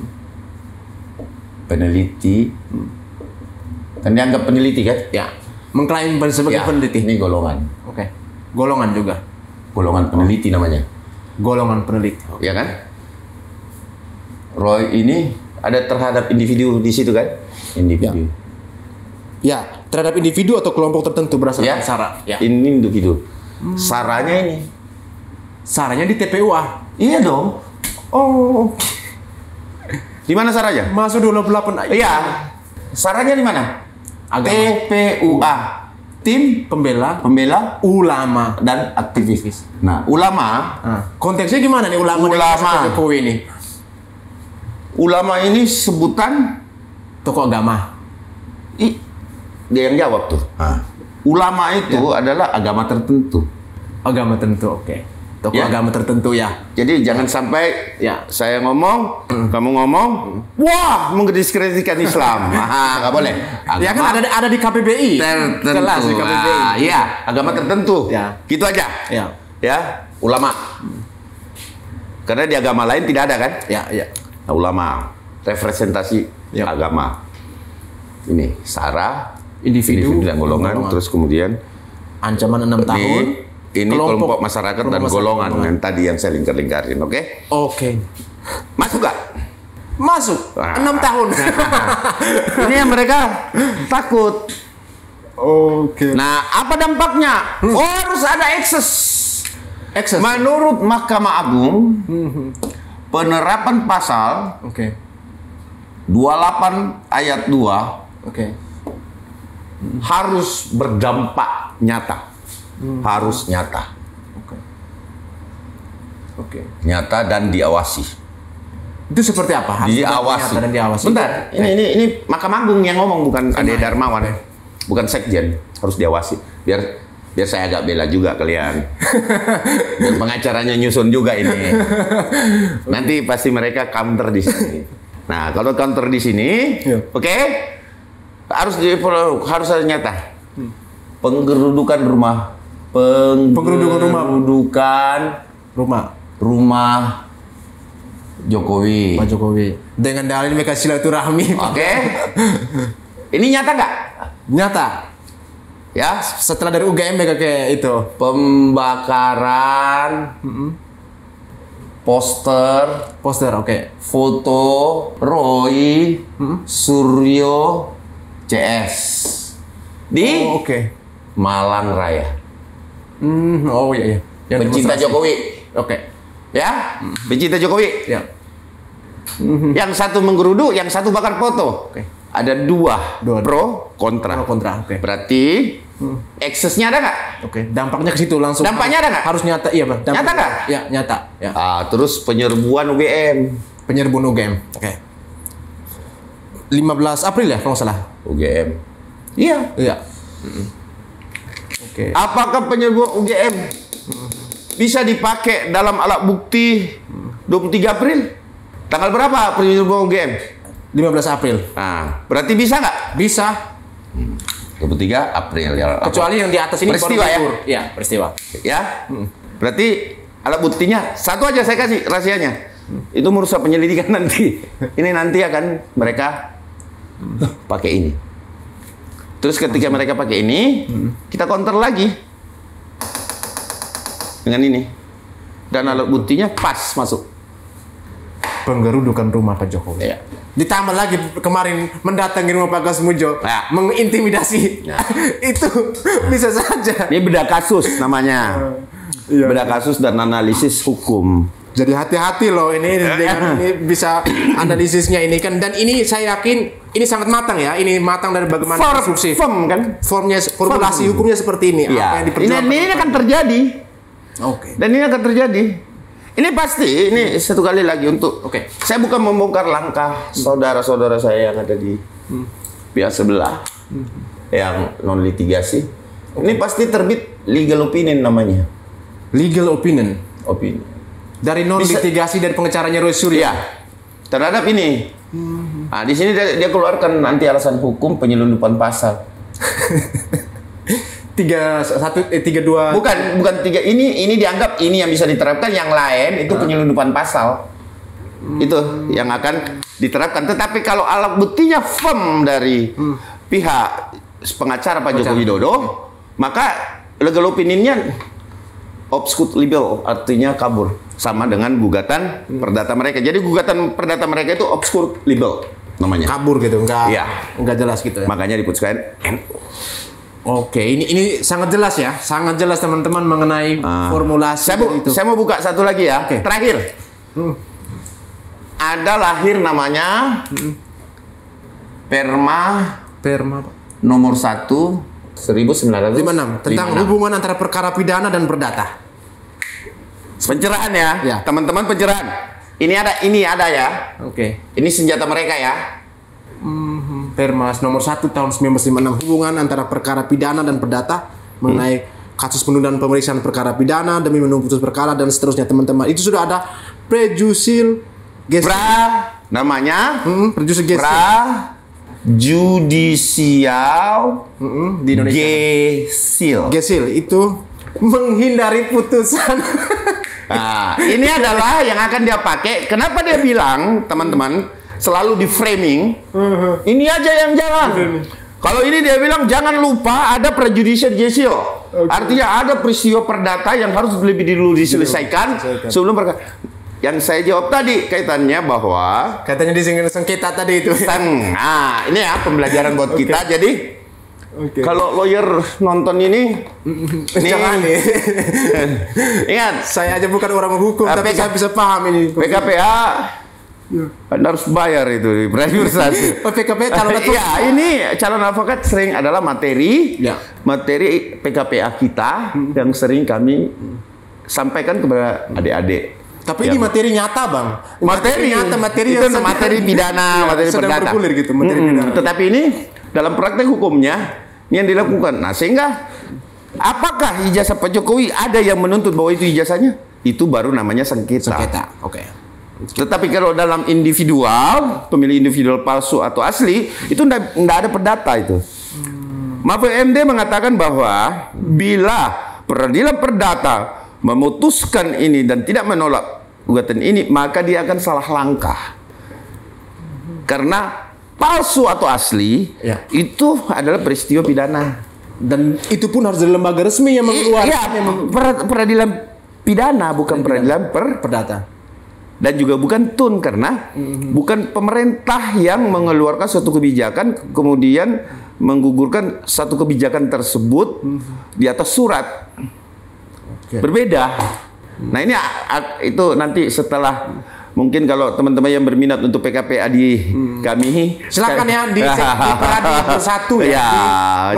peneliti. Kan dianggap peneliti kan? Ya. Mengklaim sebagai peneliti. Ini golongan. Oke. Golongan juga. Golongan peneliti namanya. Golongan peneliti. Ya kan? Roy ini ada terhadap individu di situ kan? Individu. Ya, terhadap individu atau kelompok tertentu berdasarkan sara. Ya. Ini individu. Saranya ini. Saranya di TPUA. Iya dong. Oh. Di mana saranya? Masuk 28. Iya. Saranya di mana? TPUA. Tim pembela ulama dan aktivis. Nah, ulama. Konteksnya gimana nih ulama Jokowi ini? Ulama ini sebutan tokoh agama. Dia yang jawab tuh. Ulama itu adalah agama tertentu. Agama tertentu, oke. Tokoh agama tertentu ya. Jadi jangan sampai saya ngomong, kamu ngomong, wah mendiskreditkan Islam. Nggak boleh. Agama ya kan ada di KPBI. Tertentu. Jelas di KPBI. Iya, agama tertentu. Ya. Gitu aja. Ya, ulama. Karena di agama lain tidak ada kan? Ya. Nah, ulama representasi agama. Ini sara individu dan golongan. Terus kemudian ancaman 6 tahun. Ini kelompok masyarakat dan golongan yang tadi yang saya lingkar-lingkarin, oke? Oke. Masuk gak? Masuk. 6 tahun. Ini yang mereka takut. Oke. Nah, apa dampaknya? Harus ada ekses. Menurut Mahkamah Agung, penerapan pasal 28 ayat 2 harus berdampak nyata. Harus nyata. Nyata dan diawasi. Itu seperti apa? Diawasi. Dan diawasi. Bentar, ini Mahkamah Agung yang ngomong, bukan Ade Darmawan. Bukan Sekjen, harus diawasi. Biar Biar saya agak bela juga kalian. Dan pengacaranya nyusun juga ini. Nanti pasti mereka counter di sini. Nah, kalau counter di sini, oke, harus ada nyata. Penggerudukan rumah. Rumah Jokowi. Pak Jokowi. Dengan dalil mereka silaturahmi. Oke. Ini nyata nggak? Nyata. Ya. Setelah dari UGM mereka kayak itu. Pembakaran. Poster, oke. Foto Roy Suryo CS di oke. Malang Raya. Oh iya. Yang Pencinta demonstrasi. Jokowi. Oke. Ya, pencinta Jokowi. Ya. Yang satu menggeruduk, yang satu bakar foto. Oke. Ada dua pro kontra. Oke. Berarti eksesnya ada nggak? Oke. Dampaknya ke situ langsung. Dampaknya ada nggak? Harus nyata, iya Bang. Nyata nggak? Ya, nyata. Ya. Terus penyerbuan UGM. Penyerbuan UGM. Oke. 15 April ya kalau nggak salah. UGM. Iya. Oke. Apakah penyerbuan UGM bisa dipakai dalam alat bukti 23 April? Tanggal berapa penyerbuan UGM? 15 April. Nah, berarti bisa nggak? Bisa. 23 April ya. Kecuali yang di atas ini Peristiwa ya? Iya, peristiwa. Ya. Berarti alat buktinya satu aja saya kasih rahasianya. Itu merusak penyelidikan nanti. Ini nanti akan mereka pakai ini. Terus ketika mereka pakai ini, kita counter lagi dengan ini. Dan alat buktinya pas masuk. Penggerudukan rumah Pak Jokowi. Ya. Ditambah lagi kemarin mendatangi rumah Pak Gasmujo, Ya. mengintimidasi. Ya. Itu bisa saja. Ini beda kasus namanya. Iya. Beda kasus dan analisis hukum. Jadi hati-hati loh ini dengan ini bisa analisisnya ini kan, dan ini saya yakin ini sangat matang ya. Ini matang dari bagaimana konstruksi. Kan? Formulasi hukumnya seperti ini. Ya. Apa yang diperjuangkan. Ini akan terjadi. Oke. Dan ini akan terjadi. Ini pasti, ini satu kali lagi untuk, saya bukan membongkar langkah saudara-saudara saya yang ada di pihak sebelah, yang non litigasi. Ini pasti terbit legal opinion namanya. Legal opinion. Dari non litigasi dari pengacaranya Roy Suryo. Ya, terhadap ini. Nah, di sini dia keluarkan nanti alasan hukum penyelundupan pasal. 32. Bukan 3 ini dianggap ini yang bisa diterapkan, yang lain itu penyelundupan pasal. Itu yang akan diterapkan. Tetapi kalau alat buktinya firm dari pihak pengacara Pak Joko Widodo, maka legal opinion-nya obscure libel, artinya kabur, sama dengan gugatan perdata mereka. Jadi gugatan perdata mereka itu obscure libel namanya. Kabur gitu, enggak jelas gitu ya. Makanya diputuskan Oke, ini sangat jelas ya, sangat jelas teman-teman mengenai formulasi itu. Saya mau buka satu lagi ya, terakhir. Ada lahir namanya Perma nomor 1 1956 tentang hubungan antara perkara pidana dan perdata. Pencerahan ya, teman-teman, pencerahan. Ini ada ya. Oke. Ini senjata mereka ya. Permas nomor 1 tahun 1956 hubungan antara perkara pidana dan perdata mengenai kasus penundaan pemeriksaan perkara pidana demi menuntut perkara dan seterusnya teman-teman. Itu sudah ada prejudicial namanya prejudicial judicial di Indonesia. Gesil itu menghindari putusan. Nah, ini adalah yang akan dia pakai. Kenapa dia bilang, teman-teman, selalu di framing, ini aja yang jangan. Kalau ini dia bilang jangan lupa ada prejudicial gesil. Artinya ada peristiwa perdata yang harus lebih dulu diselesaikan sebelum perkara. Yang saya jawab tadi kaitannya bahwa katanya di sengketa tadi itu. Nah, ini ya pembelajaran buat kita. Jadi kalau lawyer nonton ini jangan nih. Ingat, saya aja bukan orang hukum, tapi saya bisa paham ini. PKPA Anda harus bayar itu di privasi. PKPA calon advokat. Ya, ini calon advokat sering adalah materi PKPA kita yang sering kami sampaikan kepada adik-adik. Tapi ini materi nyata, Bang. Materi itu materi pidana, materi perdata. Gitu, materi pidana. Tetapi ini dalam praktek hukumnya ini yang dilakukan. Nah, sehingga Apakah ijazah Pak Jokowi ada yang menuntut bahwa itu ijazahnya? Itu baru namanya sengketa. Oke. Tetapi kalau dalam individual, pemilih individual palsu atau asli, itu enggak ada perdata itu. Mahfud MD mengatakan bahwa bila peradilan perdata memutuskan ini dan tidak menolak gugatan ini, maka dia akan salah langkah. Karena palsu atau asli itu adalah peristiwa pidana. Dan itu pun harus dari lembaga resmi yang mengeluarkan. Iya, peradilan pidana, bukan peradilan perdata. Dan juga bukan TUN, karena bukan pemerintah yang mengeluarkan suatu kebijakan kemudian menggugurkan satu kebijakan tersebut di atas surat. Berbeda. Nah ini itu nanti setelah, mungkin kalau teman-teman yang berminat untuk PKPA di kami, silakan ya di Pradi Bersatu ya.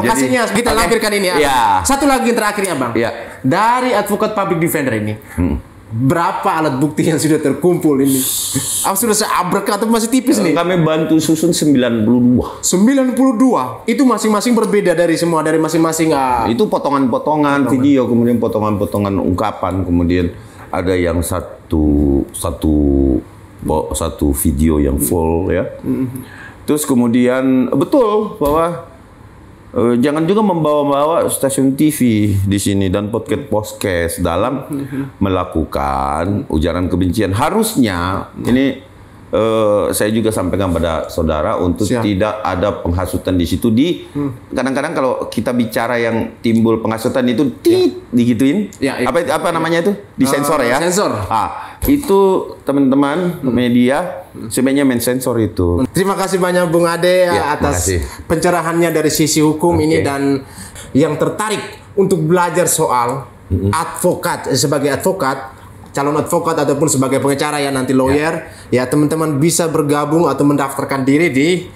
Lokasinya kita lampirkan ini ya. Satu lagi yang terakhir ya Bang. Dari advokat public defender ini, berapa alat bukti yang sudah terkumpul ini? Sudah seabrek atau masih tipis nih? Kami bantu susun 92. 92. Itu masing-masing berbeda dari masing-masing. Itu potongan-potongan video, kemudian potongan-potongan ungkapan, kemudian ada yang satu video yang full ya. Terus kemudian betul bahwa jangan juga membawa-bawa stasiun TV di sini dan podcast dalam melakukan ujaran kebencian. Harusnya ini saya juga sampaikan pada saudara untuk tidak ada penghasutan di situ. Kadang-kadang kalau kita bicara yang timbul penghasutan itu digituin. Apa namanya itu? Disensor ya. Sensor. Itu teman-teman media sebaiknya mensensor itu. Terima kasih banyak Bung Ade atas pencerahannya dari sisi hukum ini, dan yang tertarik untuk belajar soal advokat, sebagai advokat, calon advokat ataupun sebagai pengacara ya nanti lawyer, ya teman-teman bisa bergabung atau mendaftarkan diri di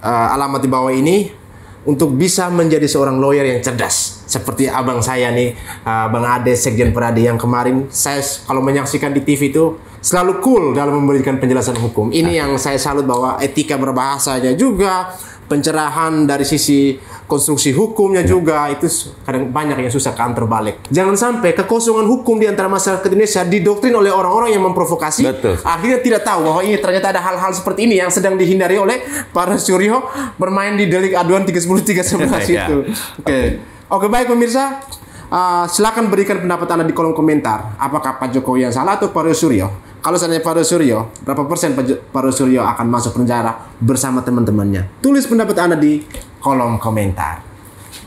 alamat di bawah ini untuk bisa menjadi seorang lawyer yang cerdas. Seperti abang saya nih, Bang Ade, Sekjen Pradi, yang kemarin saya kalau menyaksikan di TV itu selalu cool dalam memberikan penjelasan hukum. Ini yang saya salut, bahwa etika berbahasanya juga, pencerahan dari sisi konstruksi hukumnya juga, itu kadang banyak yang susah counter balik. Jangan sampai kekosongan hukum di antara masyarakat Indonesia didoktrin oleh orang-orang yang memprovokasi. Akhirnya tidak tahu bahwa ini ternyata ada hal-hal seperti ini yang sedang dihindari oleh para Suryo bermain di delik aduan 310-311 itu. Oke, baik pemirsa. Silakan berikan pendapat Anda di kolom komentar. Apakah Pak Jokowi yang salah atau Pak Suryo? Kalau seandainya Pak Suryo, berapa persen Pak Suryo akan masuk penjara bersama teman-temannya? Tulis pendapat Anda di kolom komentar.